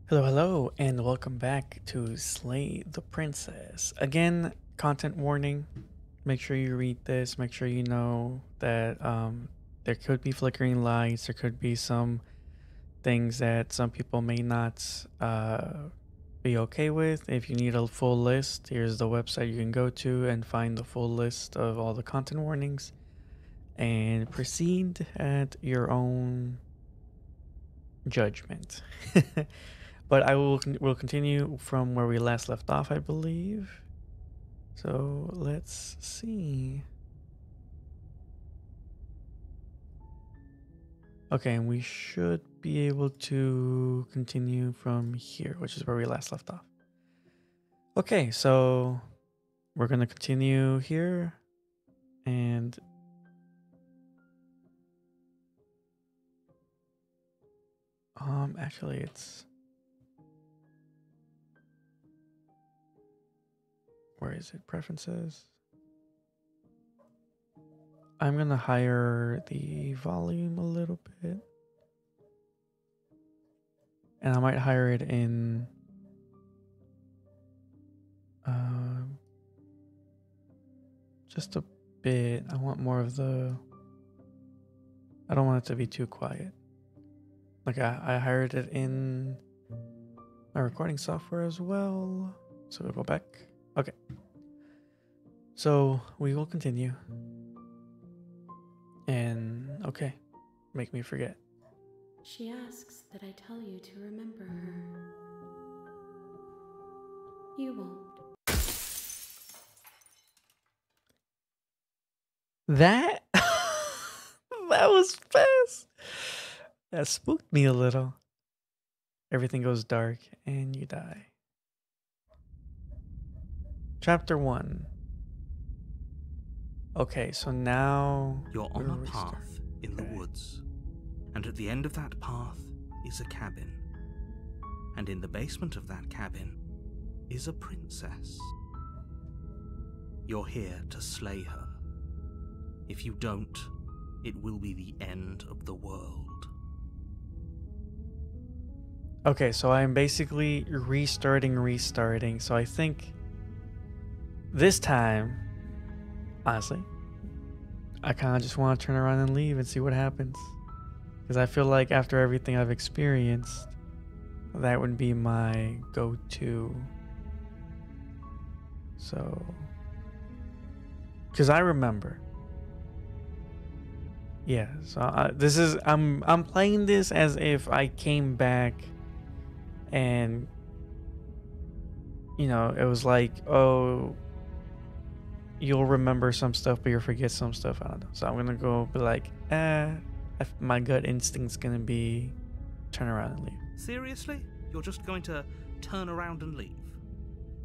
Hello, hello, and welcome back to Slay the Princess. Again, content warning. Make sure you read this. Make sure you know that there could be flickering lights. There could be some things that some people may not be okay with. If you need a full list, here's the website you can go to and find the full list of all the content warnings. And proceed at your own judgment. But will continue from where we last left off, I believe. So let's see. Okay, and we should be able to continue from here, which is where we last left off. Okay, so we're gonna continue here, and actually it's, where is it? Preferences. I'm gonna higher the volume a little bit. And I might higher it in just a bit. I want more of the, I don't want it to be too quiet. Like I hired it in my recording software as well. So we'll go back. Okay. So we will continue. And okay, make me forget. She asks that I tell you to remember her. You won't. That that was fast. That spooked me a little. Everything goes dark and you die. Chapter 1. Okay, so now you're on a path in the woods, and at the end of that path is a cabin. And in the basement of that cabin is a princess. You're here to slay her. If you don't, it will be the end of the world. Okay, so I'm basically restarting. So I think this time, honestly, I kind of just want to turn around and leave and see what happens. Because I feel like after everything I've experienced, that would be my go-to. So, because I remember. Yeah, so this is, I'm playing this as if I came back and, you know, it was like, oh, you'll remember some stuff, but you'll forget some stuff. I don't know. So I'm gonna go be like, my gut instinct's gonna be turn around and leave. Seriously? You're just going to turn around and leave?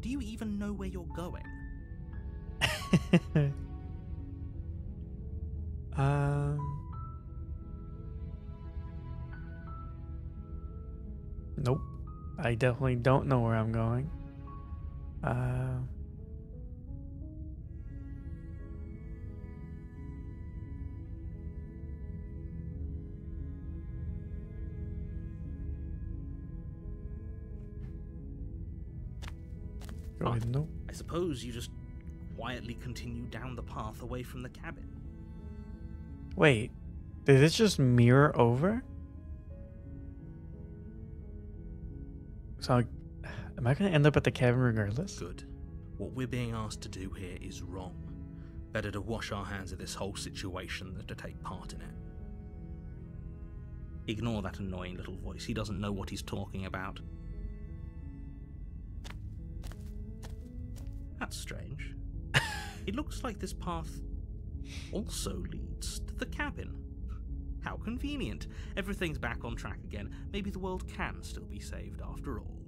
Do you even know where you're going? Nope. I definitely don't know where I'm going. Go ahead, no. I suppose you just quietly continue down the path away from the cabin. Wait, did this just mirror over? So, am I going to end up at the cabin regardless? Good. What we're being asked to do here is wrong. Better to wash our hands of this whole situation than to take part in it. Ignore that annoying little voice. He doesn't know what he's talking about. That's strange. It looks like this path also leads to the cabin. How convenient. Everything's back on track again. Maybe the world can still be saved after all.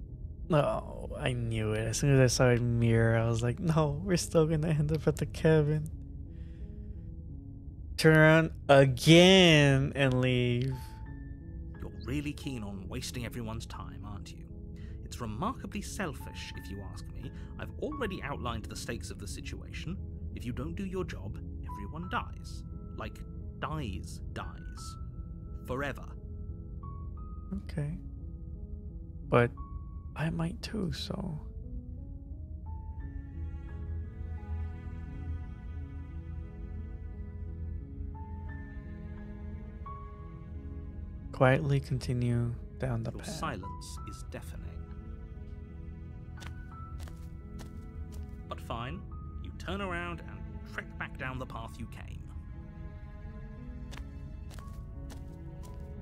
Oh, I knew it. As soon as I saw it mirror, I was like, no, we're still going to end up at the cabin. Turn around again and leave. You're really keen on wasting everyone's time, aren't you? It's remarkably selfish, if you ask me. I've already outlined the stakes of the situation. If you don't do your job, everyone dies. Like, dies. Forever. Okay. But I might too, so. Quietly continue down the Your path. silence is deafening. But fine, you turn around and trek back down the path you came.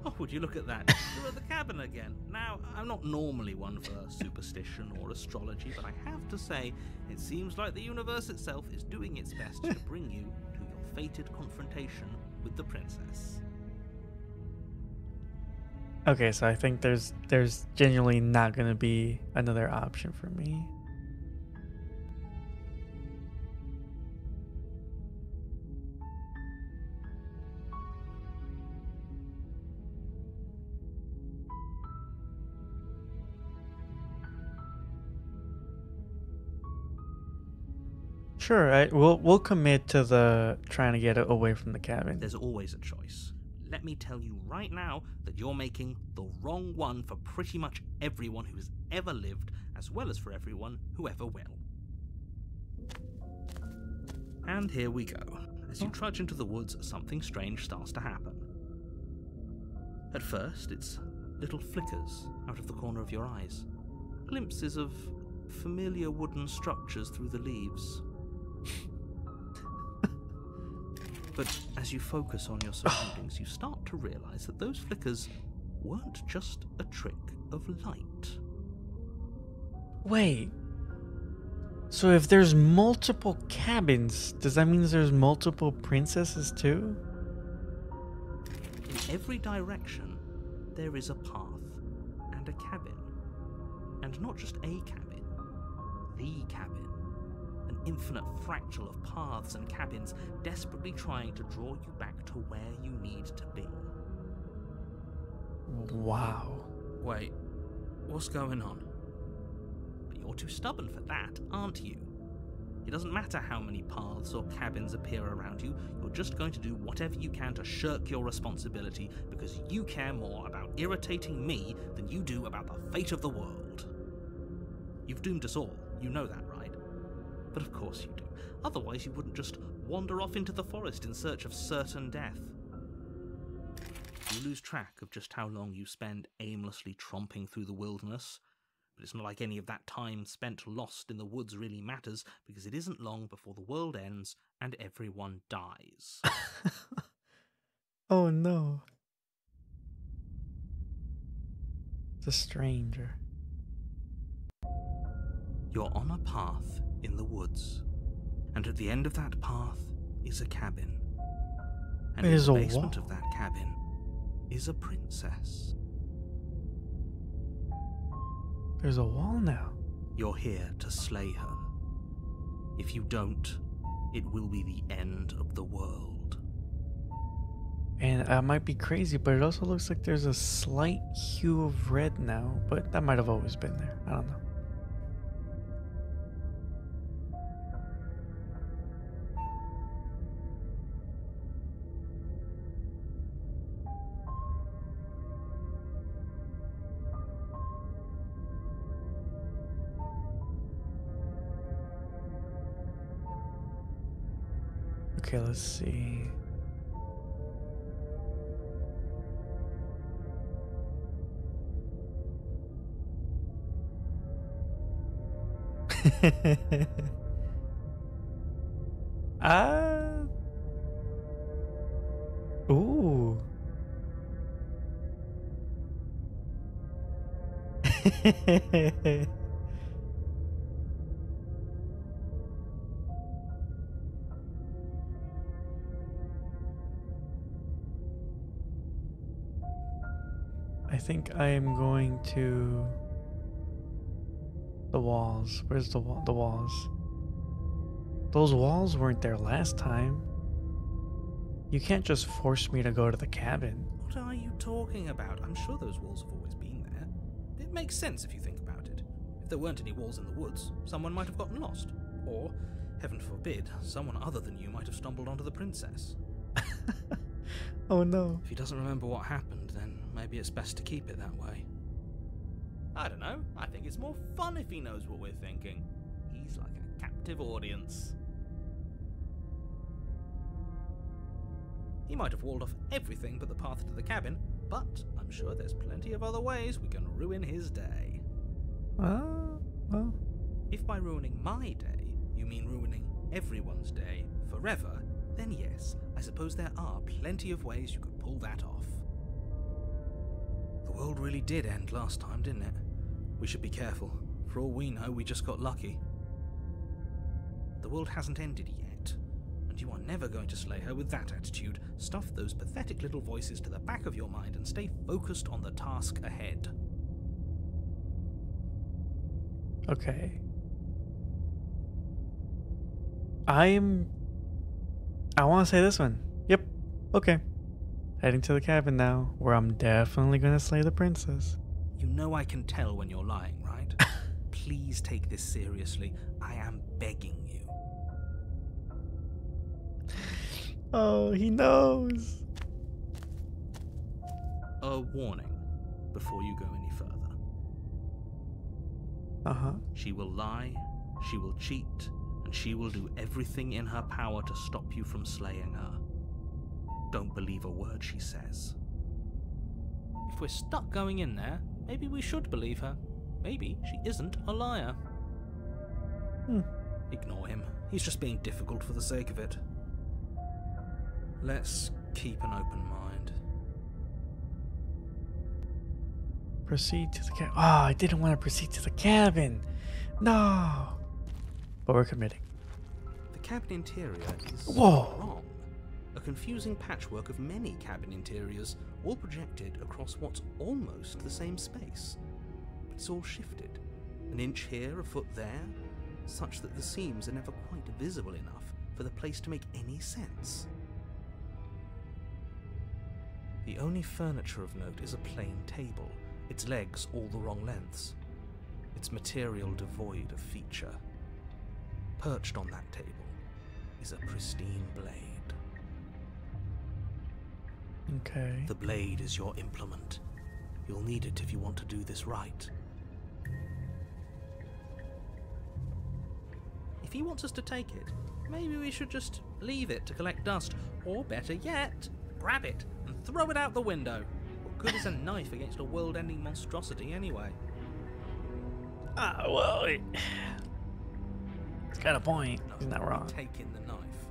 Oh, would you look at that? You're at the cabin again. Now, I'm not normally one for superstition or astrology, but I have to say, it seems like the universe itself is doing its best to bring you to your fated confrontation with the princess. Okay, so I think there's genuinely not gonna be another option for me. Sure, we'll commit to the trying to get it away from the cabin. There's always a choice. Let me tell you right now that you're making the wrong one for pretty much everyone who has ever lived, as well as for everyone who ever will. And here we go. As you trudge into the woods, something strange starts to happen. At first, it's little flickers out of the corner of your eyes. Glimpses of familiar wooden structures through the leaves. But as you focus on your surroundings, you start to realize that those flickers weren't just a trick of light. Wait. So if there's multiple cabins, does that mean there's multiple princesses too? In every direction, there is a path and a cabin. And not just a cabin, the cabin. An infinite fractal of paths and cabins desperately trying to draw you back to where you need to be. Wow. Wait, what's going on? But you're too stubborn for that, aren't you? It doesn't matter how many paths or cabins appear around you, you're just going to do whatever you can to shirk your responsibility because you care more about irritating me than you do about the fate of the world. You've doomed us all, you know that, right? But of course you do. Otherwise you wouldn't just wander off into the forest in search of certain death. You lose track of just how long you spend aimlessly tromping through the wilderness, but it's not like any of that time spent lost in the woods really matters, because it isn't long before the world ends and everyone dies. Oh no. The stranger. You're on a path in the woods, and at the end of that path is a cabin. And in There's the a basement wall. of that cabin is a princess. There's a wall now. You're here to slay her. If you don't, it will be the end of the world. And I might be crazy, but it also looks like there's a slight hue of red now, but that might have always been there. I don't know. Okay, let's see. Ah. Ooh. I think I am going to the walls. Where's the wall? The walls. Those walls weren't there last time. You can't just force me to go to the cabin. What are you talking about? I'm sure those walls have always been there. It makes sense if you think about it. If there weren't any walls in the woods, someone might have gotten lost. Or, heaven forbid, someone other than you might have stumbled onto the princess. Oh no. If he doesn't remember what happened, then maybe it's best to keep it that way. I don't know, I think it's more fun if he knows what we're thinking. He's like a captive audience. He might have walled off everything but the path to the cabin, but I'm sure there's plenty of other ways we can ruin his day. Well. If by ruining my day, you mean ruining everyone's day forever, then yes, I suppose there are plenty of ways you could pull that off. The world really did end last time, didn't it? We should be careful. For all we know, we just got lucky. The world hasn't ended yet, and you are never going to slay her with that attitude. Stuff those pathetic little voices to the back of your mind and stay focused on the task ahead. Okay. I want to say this one. Yep. Okay. Heading to the cabin now, where I'm definitely going to slay the princess. You know I can tell when you're lying, right? Please take this seriously. I am begging you. Oh, he knows. A warning before you go any further. Uh-huh. She will lie, she will cheat, and she will do everything in her power to stop you from slaying her. Don't believe a word she says. If we're stuck going in there, maybe we should believe her. Maybe she isn't a liar. Ignore him. He's just being difficult for the sake of it. Let's keep an open mind. Proceed to the cabin. Oh, I didn't want to proceed to the cabin. No. But we're committing. The cabin interior is Whoa. wrong. A confusing patchwork of many cabin interiors, all projected across what's almost the same space. But it's all shifted. An inch here, a foot there, such that the seams are never quite visible enough for the place to make any sense. The only furniture of note is a plain table, its legs all the wrong lengths, its material devoid of feature. Perched on that table is a pristine blade. Okay. The blade is your implement. You'll need it if you want to do this right. If he wants us to take it, maybe we should just leave it to collect dust, or better yet, grab it and throw it out the window. What good is a knife against a world-ending monstrosity anyway? Well, it's got a point. No, He's not wrong. taking the knife.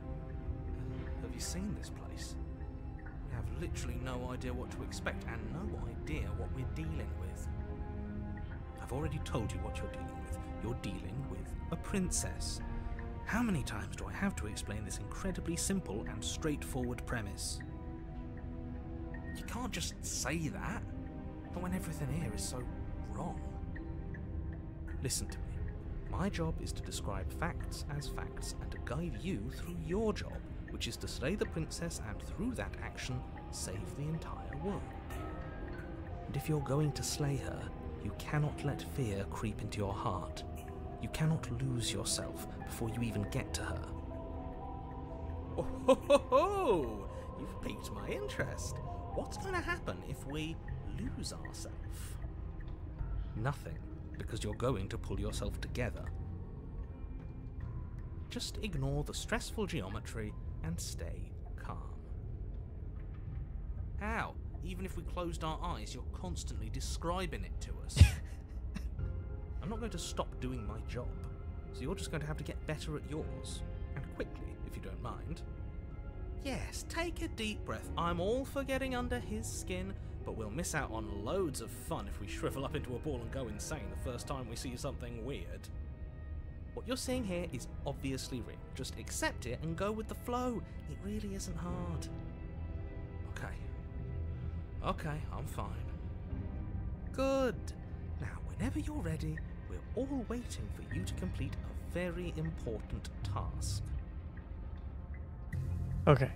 Have you seen this place? We have literally no idea what to expect and no idea what we're dealing with. I've already told you what you're dealing with. You're dealing with a princess. How many times do I have to explain this incredibly simple and straightforward premise? You can't just say that, not when everything here is so wrong. Listen to me. My job is to describe facts as facts and to guide you through your job, which is to slay the princess and through that action, save the entire world. And if you're going to slay her, you cannot let fear creep into your heart. You cannot lose yourself before you even get to her. Oh, ho, ho, ho! You've piqued my interest. What's going to happen if we lose ourselves? Nothing, because you're going to pull yourself together. Just ignore the stressful geometry and stay calm. How? Even if we closed our eyes, you're constantly describing it to us. I'm not going to stop doing my job, so you're just going to have to get better at yours. And quickly, if you don't mind. Yes, take a deep breath. I'm all for getting under his skin, but we'll miss out on loads of fun if we shrivel up into a ball and go insane the first time we see something weird. What you're seeing here is obviously real. Just accept it and go with the flow. It really isn't hard. Okay, I'm fine. Good. Now, whenever you're ready, we're all waiting for you to complete a very important task. Okay.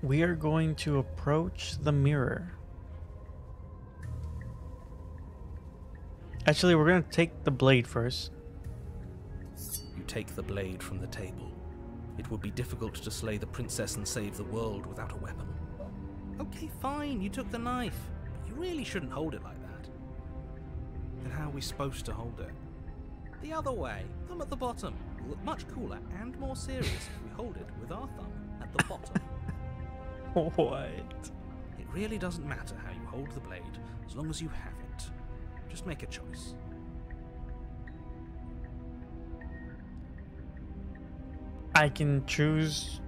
We are going to approach the mirror. Actually, we're going to take the blade first. You take the blade from the table. It would be difficult to slay the princess and save the world without a weapon. Okay, fine, you took the knife. But you really shouldn't hold it like that. Then how are we supposed to hold it? The other way, thumb at the bottom. Will look much cooler and more serious if we hold it with our thumb at the bottom. What? It really doesn't matter how you hold the blade, as long as you have it. Just make a choice. I can choose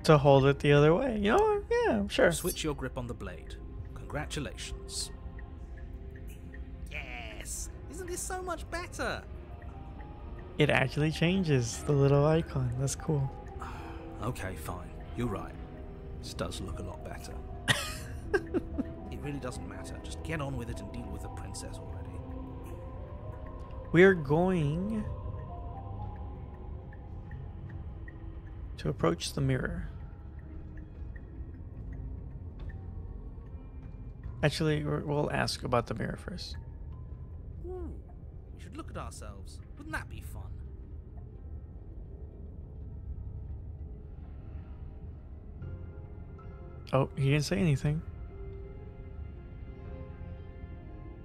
to hold it the other way. You know? Yeah, sure. Switch your grip on the blade. Congratulations. Yes! Isn't this so much better? It actually changes the little icon. That's cool. Okay, fine. You're right. This does look a lot better. It really doesn't matter. Just get on with it and deal with the princess already. We're going to approach the mirror. Actually, we'll ask about the mirror first. Ooh, we should look at ourselves. Wouldn't that be fun? Oh, he didn't say anything.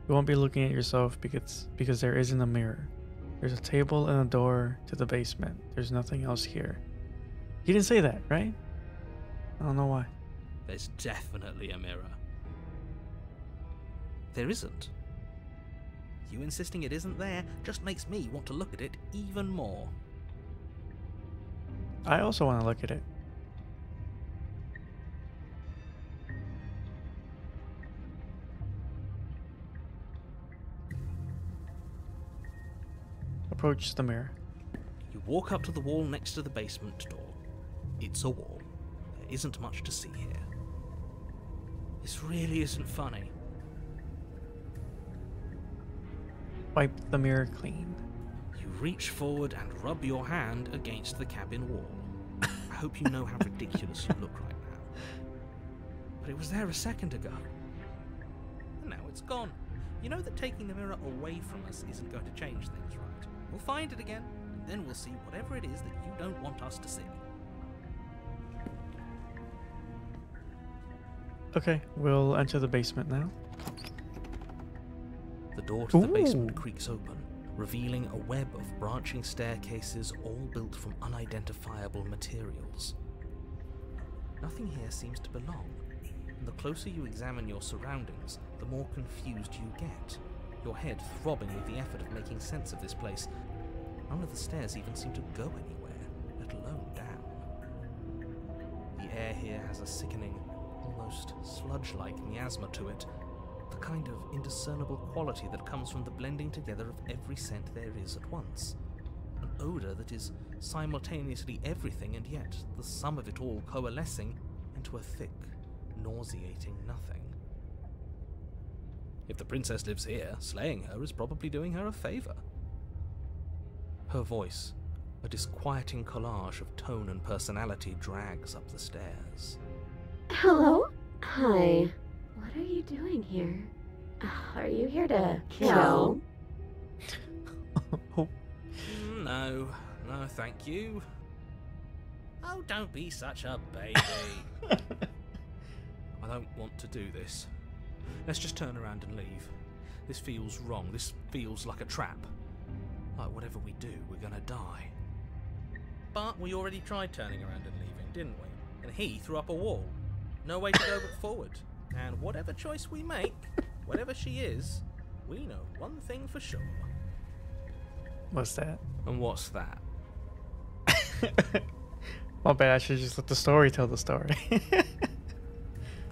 You won't be looking at yourself because there isn't a mirror. There's a table and a door to the basement. There's nothing else here. He didn't say that, right? I don't know why. There's definitely a mirror. There isn't. You insisting it isn't there just makes me want to look at it even more. I also want to look at it. Approach the mirror. You walk up to the wall next to the basement door. It's a wall. There isn't much to see here. This really isn't funny. Wipe the mirror clean. You reach forward and rub your hand against the cabin wall. I hope you know how ridiculous you look right now. But it was there a second ago. And now it's gone. You know that taking the mirror away from us isn't going to change things, right? We'll find it again, and then we'll see whatever it is that you don't want us to see. Okay, we'll enter the basement now. The door to the basement Ooh. creaks open, revealing a web of branching staircases all built from unidentifiable materials. Nothing here seems to belong, and the closer you examine your surroundings, the more confused you get, your head throbbing with the effort of making sense of this place. None of the stairs even seem to go anywhere, let alone down. The air here has a sickening, almost sludge-like miasma to it, the kind of indiscernible quality that comes from the blending together of every scent there is at once. An odour that is simultaneously everything and yet the sum of it all coalescing into a thick, nauseating nothing. If the princess lives here, slaying her is probably doing her a favour. Her voice, a disquieting collage of tone and personality, drags up the stairs. Hello? Hi. What are you doing here? Are you here to kill? Oh, No, thank you. Oh, don't be such a baby. I don't want to do this. Let's just turn around and leave. This feels wrong. This feels like a trap. Like whatever we do, we're gonna die. But we already tried turning around and leaving, didn't we? And he threw up a wall. No way to go but forward. And whatever choice we make, whatever she is, we know one thing for sure. what's that? And what's that? My bad, I should just let the story tell the story. That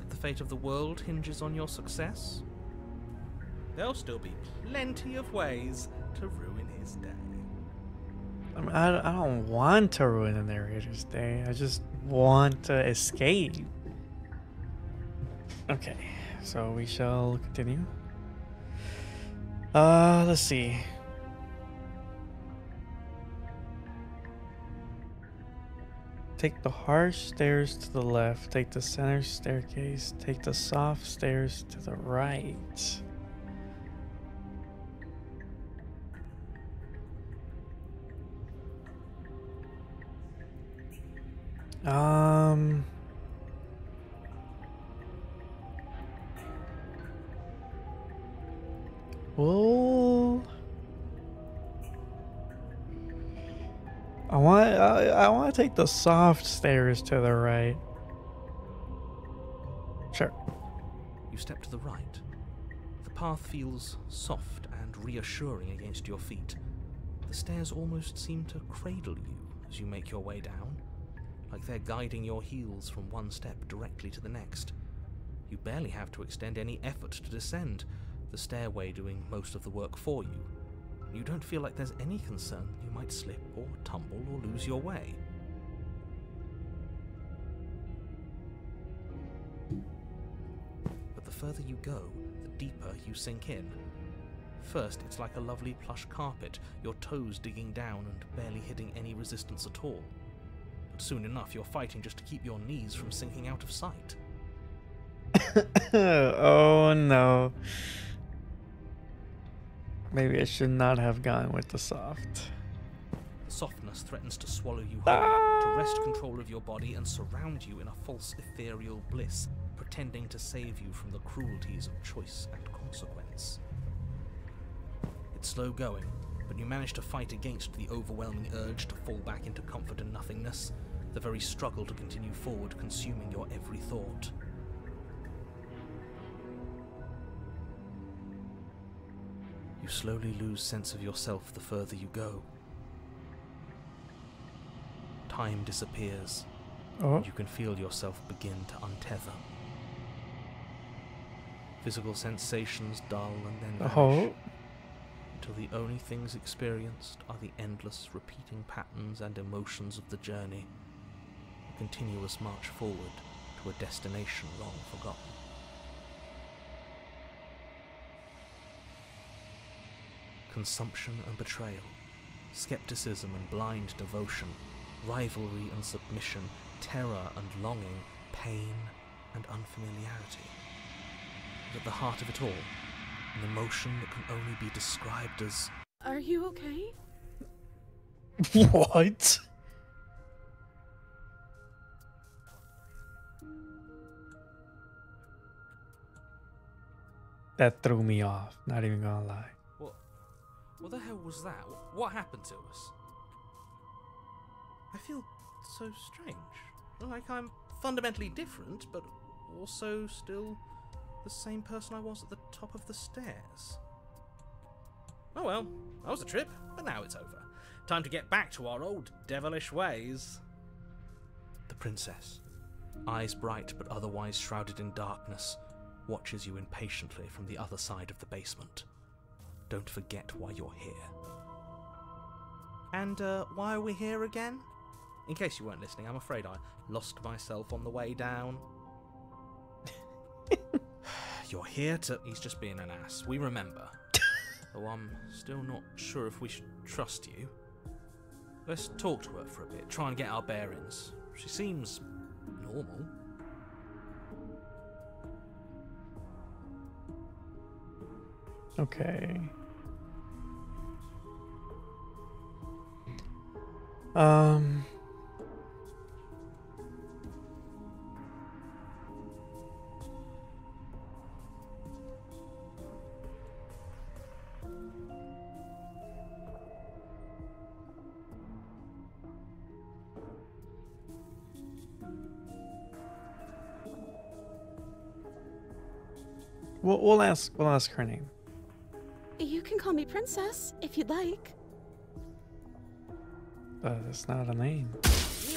the fate of the world hinges on your success? There'll still be plenty of ways to ruin his day. I mean, I don't want to ruin the narrator's day. I just want to escape. Okay, so we shall continue. Let's see. Take the harsh stairs to the left, take the center staircase, take the soft stairs to the right. Well, I want to take the soft stairs to the right. Sure. You step to the right. The path feels soft and reassuring against your feet. The stairs almost seem to cradle you as you make your way down, like they're guiding your heels from one step directly to the next. You barely have to extend any effort to descend, the stairway doing most of the work for you. You don't feel like there's any concern that you might slip or tumble or lose your way. But the further you go, the deeper you sink in. First, it's like a lovely plush carpet, your toes digging down and barely hitting any resistance at all. But soon enough, you're fighting just to keep your knees from sinking out of sight. Oh no. Maybe I should not have gone with the soft. The softness threatens to swallow you whole, to wrest control of your body and surround you in a false ethereal bliss, pretending to save you from the cruelties of choice and consequence. It's slow going, but you manage to fight against the overwhelming urge to fall back into comfort and nothingness, the very struggle to continue forward consuming your every thought. You slowly lose sense of yourself the further you go. Time disappears, and you can feel yourself begin to untether. Physical sensations dull and then vanish, until the only things experienced are the endless repeating patterns and emotions of the journey, a continuous march forward to a destination long forgotten. Consumption and betrayal, skepticism and blind devotion, rivalry and submission, terror and longing, pain and unfamiliarity. But at the heart of it all, an emotion that can only be described as... Are you okay? What? That threw me off, not even gonna lie. What the hell was that? What happened to us? I feel so strange. Like I'm fundamentally different, but also still the same person I was at the top of the stairs. Oh well, that was a trip, but now it's over. Time to get back to our old devilish ways. The princess, eyes bright but otherwise shrouded in darkness, watches you impatiently from the other side of the basement. Don't forget why you're here. And why are we here again? In case you weren't listening, I'm afraid I lost myself on the way down. You're here to... He's just being an ass. We remember. Though I'm still not sure if we should trust you. Let's talk to her for a bit, try and get our bearings. She seems normal. Okay. We'll ask her name. You can call me Princess, if you'd like. That's not a name.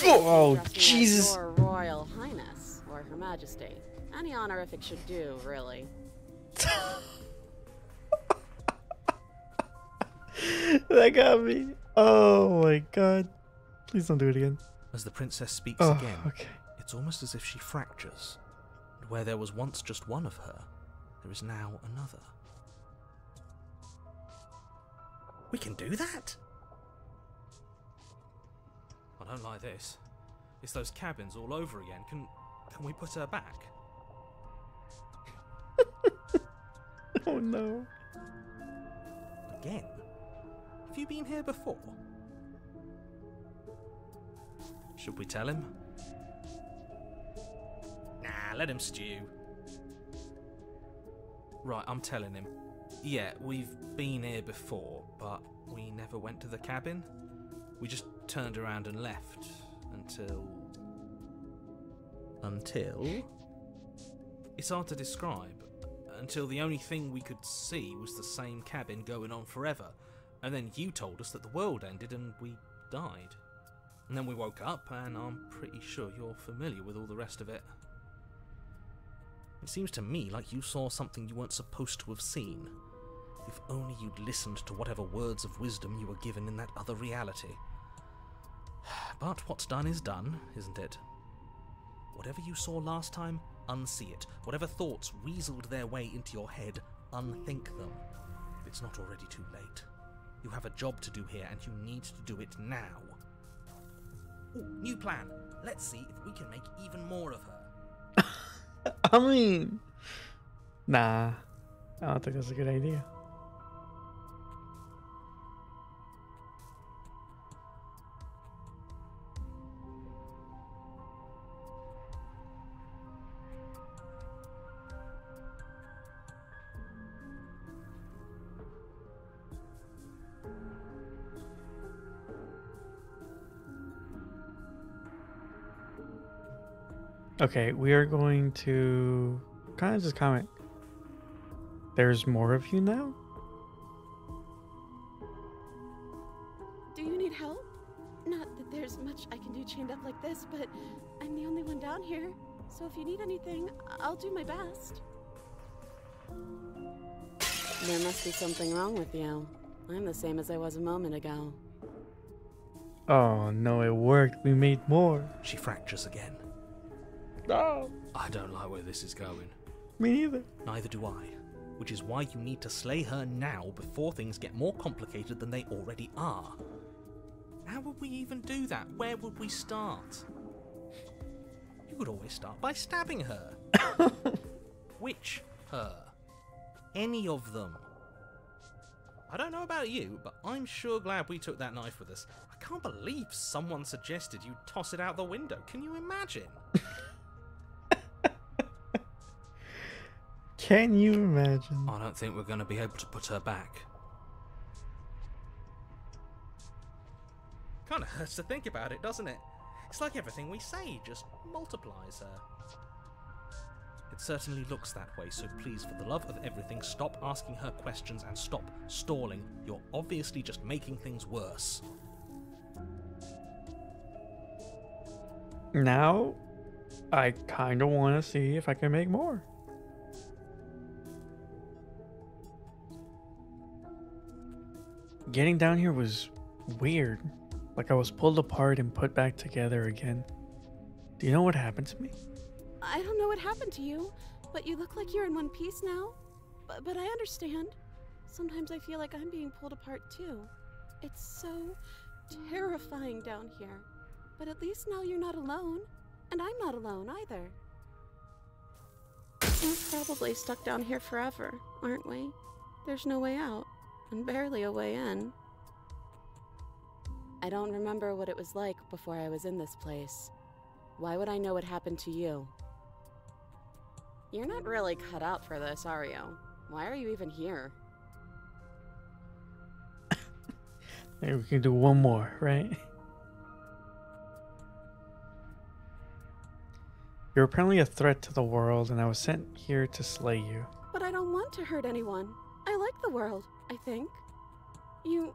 Oh, Jesus! Your Royal Highness, or Her Majesty. Any honorific should do, really. That got me. Oh my god. Please don't do it again. As the princess speaks again, okay. it's almost as if she fractures. And where there was once just one of her, there is now another. We can do that? I don't like this. It's those cabins all over again. Can we put her back? Oh no. Again? Have you been here before? Should we tell him? Nah, let him stew. Right, I'm telling him. Yeah, we've been here before, but we never went to the cabin. We just turned around and left until... It's hard to describe. Until the only thing we could see was the same cabin going on forever. And then you told us that the world ended and we died. And then we woke up, and I'm pretty sure you're familiar with all the rest of it. It seems to me like you saw something you weren't supposed to have seen. If only you'd listened to whatever words of wisdom you were given in that other reality. But what's done is done, isn't it? Whatever you saw last time, unsee it. Whatever thoughts weaseled their way into your head, unthink them. If it's not already too late. You have a job to do here, and you need to do it now. Ooh, new plan. Let's see if we can make even more of her. I mean, nah, I don't think that's a good idea. Okay, we are going to kind of just comment. There's more of you now? Do you need help? Not that there's much I can do chained up like this, but I'm the only one down here. So if you need anything, I'll do my best. There must be something wrong with you. I'm the same as I was a moment ago. Oh no, it worked. We made more. She fractures again. No. I don't like where this is going. Me neither. Neither do I. Which is why you need to slay her now before things get more complicated than they already are. How would we even do that? Where would we start? You could always start by stabbing her. Which her? Any of them. I don't know about you, but I'm sure glad we took that knife with us. I can't believe someone suggested you toss it out the window. Can you imagine? Can you imagine? I don't think we're going to be able to put her back. Kind of hurts to think about it, doesn't it? It's like everything we say just multiplies her. It certainly looks that way, so please, for the love of everything, stop asking her questions and stop stalling. You're obviously just making things worse. Now, I kind of want to see if I can make more. Getting down here was weird. Like I was pulled apart and put back together again. Do you know what happened to me? I don't know what happened to you, but you look like you're in one piece now. But I understand. Sometimes I feel like I'm being pulled apart too. It's so terrifying down here. But at least now you're not alone. And I'm not alone either. We're probably stuck down here forever, aren't we? There's no way out, and barely a way in. I don't remember what it was like before I was in this place. Why would I know what happened to you? You're not really cut out for this, are you? Why are you even here? Maybe we can do one more, right? You're apparently a threat to the world, and I was sent here to slay you. But I don't want to hurt anyone. I like the world, I think. You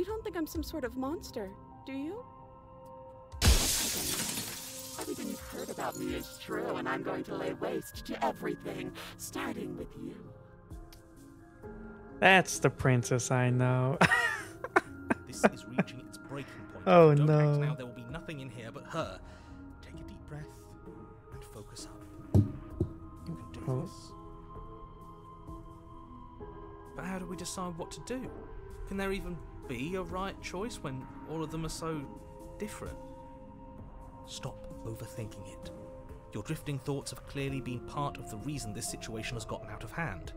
don't think I'm some sort of monster, do you? Everything you've heard about me is true, and I'm going to lay waste to everything, starting with you. That's the princess I know. This is reaching its breaking point. Oh, If you don't no. act now, there will be nothing in here but her. Take a deep breath and focus up. You can do Oh. this. But how do we decide what to do? Can there even be a right choice when all of them are so different? Stop overthinking it. Your drifting thoughts have clearly been part of the reason this situation has gotten out of hand.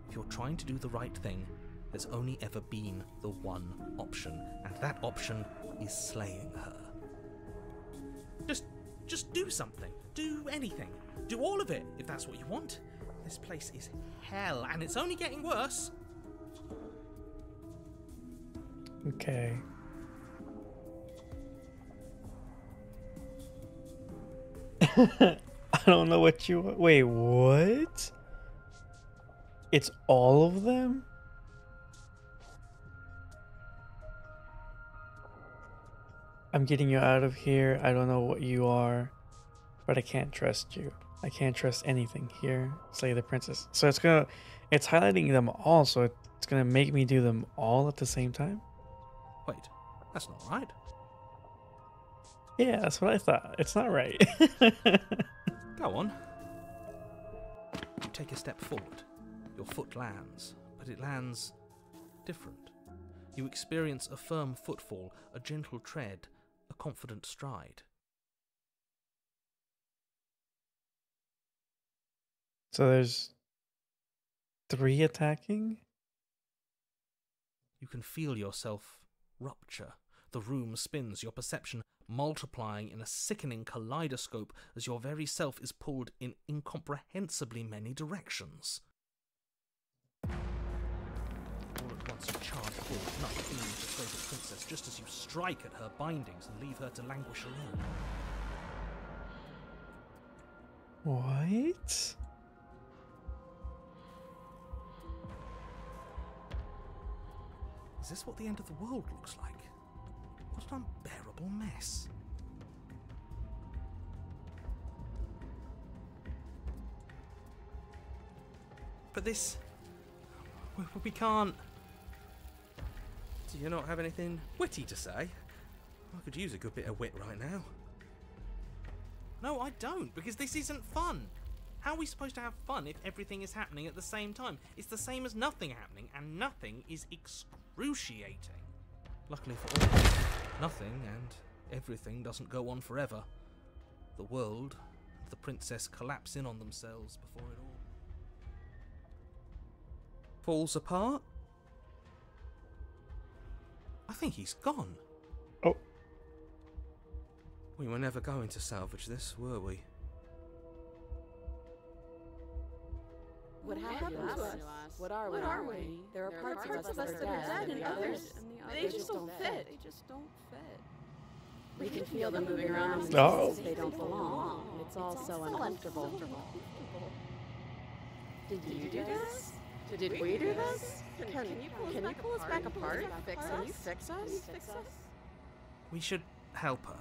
If you're trying to do the right thing, there's only ever been the one option, and that option is slaying her. Just do something. Do anything. Do all of it, if that's what you want. This place is hell, and it's only getting worse. Okay. I don't know what you... Wait, what? It's all of them? I'm getting you out of here. I don't know what you are, but I can't trust you. I can't trust anything here. Slay the princess. So it's highlighting them all, so it's gonna make me do them all at the same time? Wait, that's not right. Yeah, that's what I thought. It's not right. Go on. You take a step forward. Your foot lands, but it lands different. You experience a firm footfall, a gentle tread, a confident stride. So there's 3 attacking? You can feel yourself rupture. The room spins, your perception multiplying in a sickening kaleidoscope as your very self is pulled in incomprehensibly many directions. All at once you charge forward, not aiming to slay the princess, just as you strike at her bindings and leave her to languish alone. What? Is this what the end of the world looks like? What an unbearable mess. But this... we can't... Do you not have anything witty to say? I could use a good bit of wit right now. No, I don't, because this isn't fun. How are we supposed to have fun if everything is happening at the same time? It's the same as nothing happening, and nothing is excruciating. Luckily for all, nothing and everything doesn't go on forever. The world and the princess collapse in on themselves before it all falls apart. I think he's gone. Oh. We were never going to salvage this, were we? What happened to us? What are we? There are parts of us that are dead, and others, they just don't fit. They just don't fit. We can feel them moving around in places they don't belong. It's all so uncomfortable. Did you do this? Did we do this? Can you pull us back apart? Can you fix us? We should help her.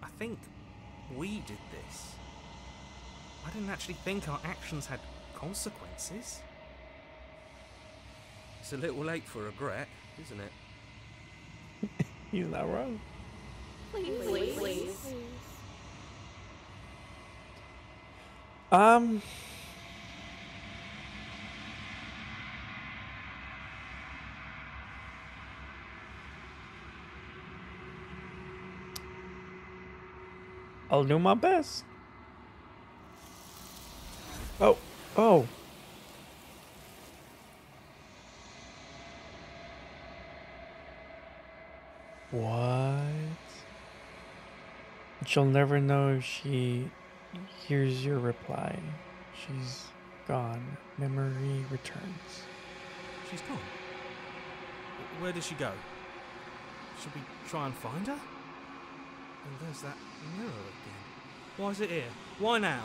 I think we did this. I didn't actually think our actions had consequences. It's a little late for regret, isn't it? He's not wrong. Please. I'll do my best. Oh. What? She'll never know if she hears your reply. She's gone. Memory returns. She's gone. Where did she go? Should we try and find her? And there's that mirror again. Why is it here? Why now?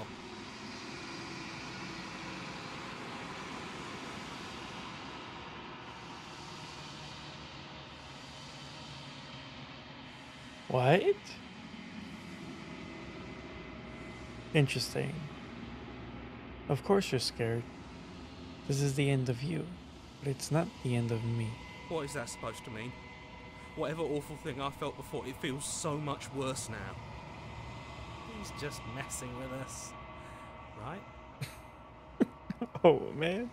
What? Interesting. Of course you're scared. This is the end of you, but it's not the end of me. What is that supposed to mean? Whatever awful thing I felt before, it feels so much worse now. He's just messing with us, right? Oh, man.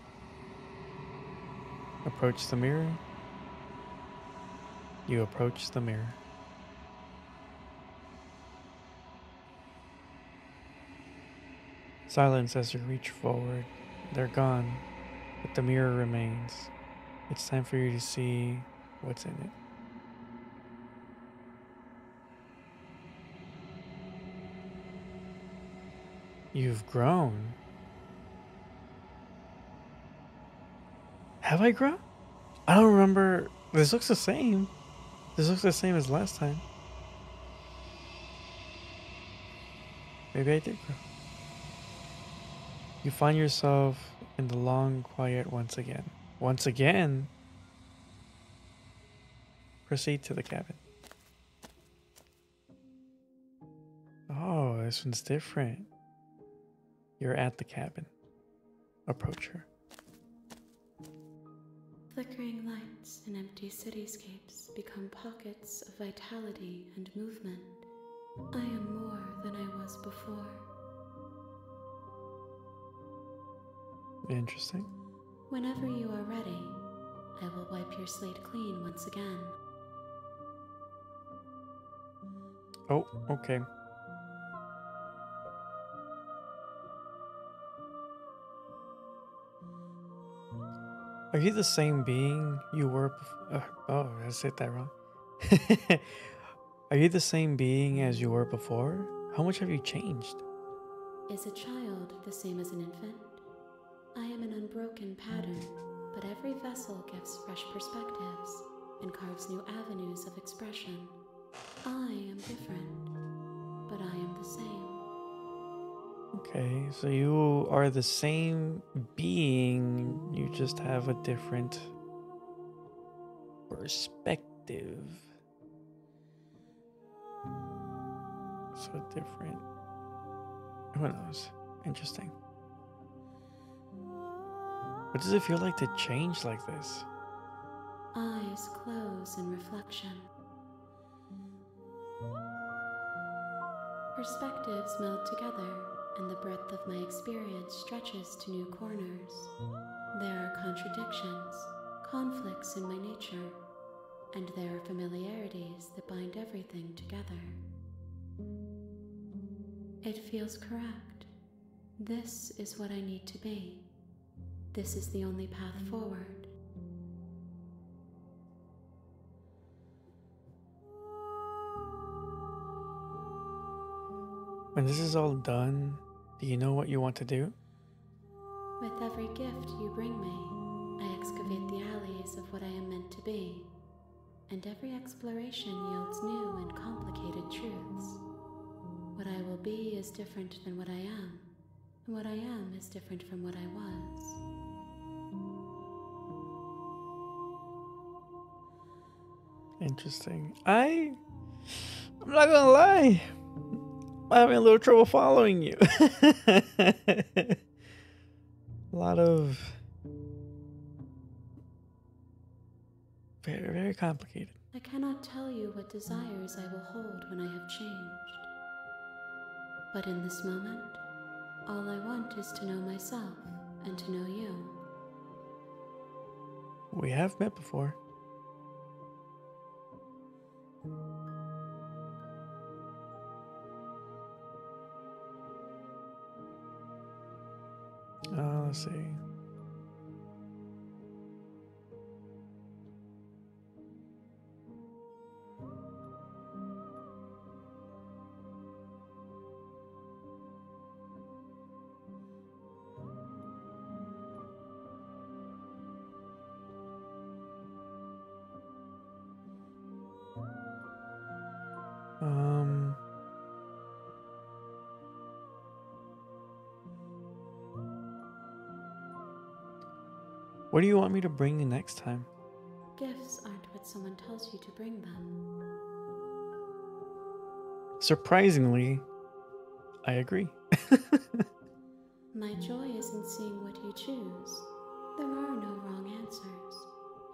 Approach the mirror. You approach the mirror. Silence as you reach forward. They're gone, but the mirror remains. It's time for you to see what's in it. You've grown. Have I grown? I don't remember. This looks the same. This looks the same as last time. Maybe I did grow. You find yourself in the long quiet once again. Once again, proceed to the cabin. Oh, this one's different. You're at the cabin. Approach her. Flickering lights in empty cityscapes become pockets of vitality and movement. I am more than I was before. Interesting. Whenever you are ready, I will wipe your slate clean once again. Oh, okay. Are you the same being you were before? Oh, I said that wrong. Are you the same being as you were before? How much have you changed? Is a child the same as an infant? I am an unbroken pattern, but every vessel gives fresh perspectives and carves new avenues of expression. I am different, but I am the same. Okay, so you are the same being, you just have a different perspective. So different. Who knows? Interesting. What does it feel like to change like this? Eyes close in reflection. Perspectives meld together, and the breadth of my experience stretches to new corners. There are contradictions, conflicts in my nature, and there are familiarities that bind everything together. It feels correct. This is what I need to be. This is the only path forward. When this is all done, do you know what you want to do? With every gift you bring me, I excavate the alleys of what I am meant to be, and every exploration yields new and complicated truths. What I will be is different than what I am, and what I am is different from what I was. Interesting. I'm not gonna lie. I'm having a little trouble following you. A lot of very, very complicated. I cannot tell you what desires I will hold when I have changed. But in this moment, all I want is to know myself and to know you. We have met before. Let's see. What do you want me to bring you next time? Gifts aren't what someone tells you to bring them. Surprisingly, I agree. My joy is in seeing what you choose. There are no wrong answers,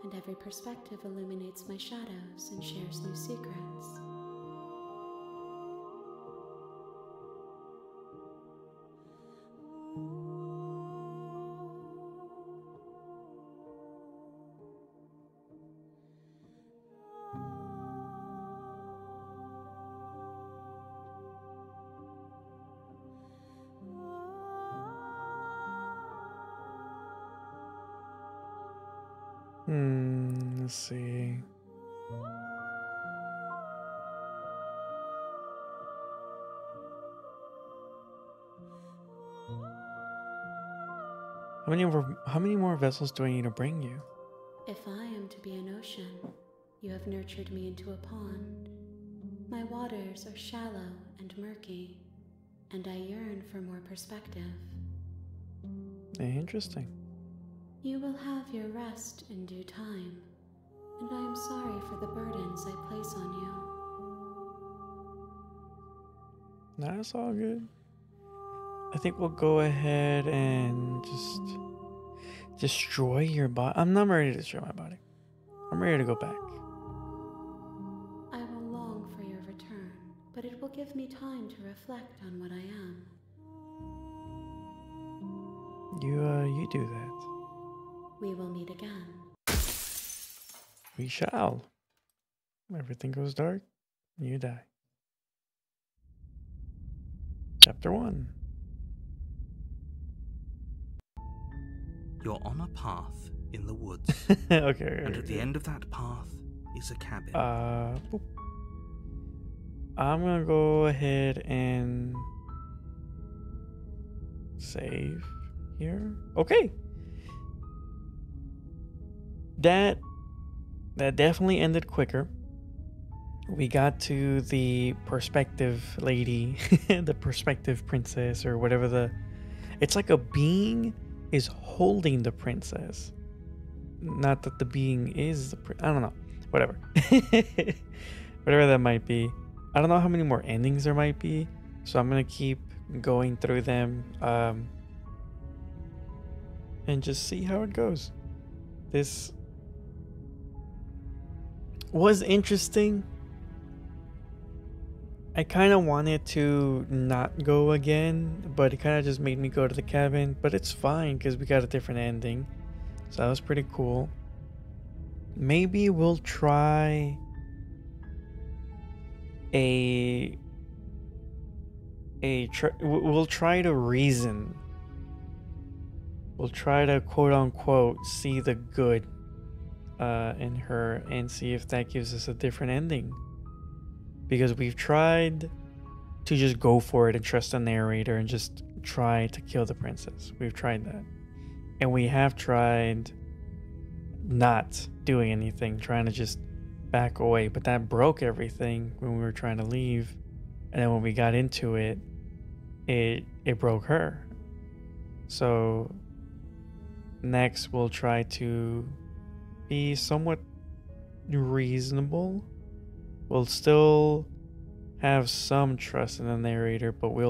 and every perspective illuminates my shadows and shares new secrets. Let's see. How many more vessels do I need to bring you? If I am to be an ocean, you have nurtured me into a pond. My waters are shallow and murky, and I yearn for more perspective. Interesting. You will have your rest in due time, and I am sorry for the burdens I place on you. That's all good. I think we'll go ahead and just destroy your body. I'm not ready to destroy my body. I'm ready to go back. I will long for your return, but it will give me time to reflect on what I am. You do that. We will meet again. We shall. Everything goes dark. You die. Chapter 1. You're on a path in the woods, Okay. and at the end of that path is a cabin. Boop. I'm gonna go ahead and save here. Okay. That definitely ended quicker. We got to the perspective lady, the perspective princess, or whatever it's like a being is holding the princess. Not that the being is I don't know. Whatever. Whatever that might be. I don't know how many more endings there might be, so I'm gonna keep going through them and just see how it goes. This was interesting. I kind of wanted to not go again, but it kind of just made me go to the cabin. But it's fine because we got a different ending, so that was pretty cool. Maybe we'll try we'll try to reason. We'll try to quote unquote see the good in her and see if that gives us a different ending. Because we've tried to just go for it and trust the narrator and just try to kill the princess. We've tried that. And we have tried not doing anything, trying to just back away. But that broke everything when we were trying to leave. And then when we got into it, it broke her. So next we'll try to be somewhat reasonable. We'll still have some trust in the narrator, but we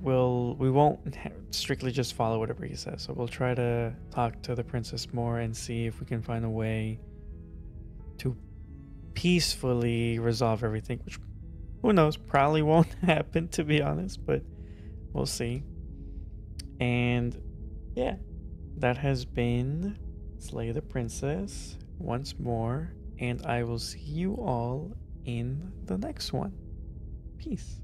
won't strictly just follow whatever he says. So we'll try to talk to the princess more and see if we can find a way to peacefully resolve everything, which who knows, probably won't happen, to be honest, but we'll see. And yeah, that has been Slay the Princess once more, and I will see you all in the next one. Peace.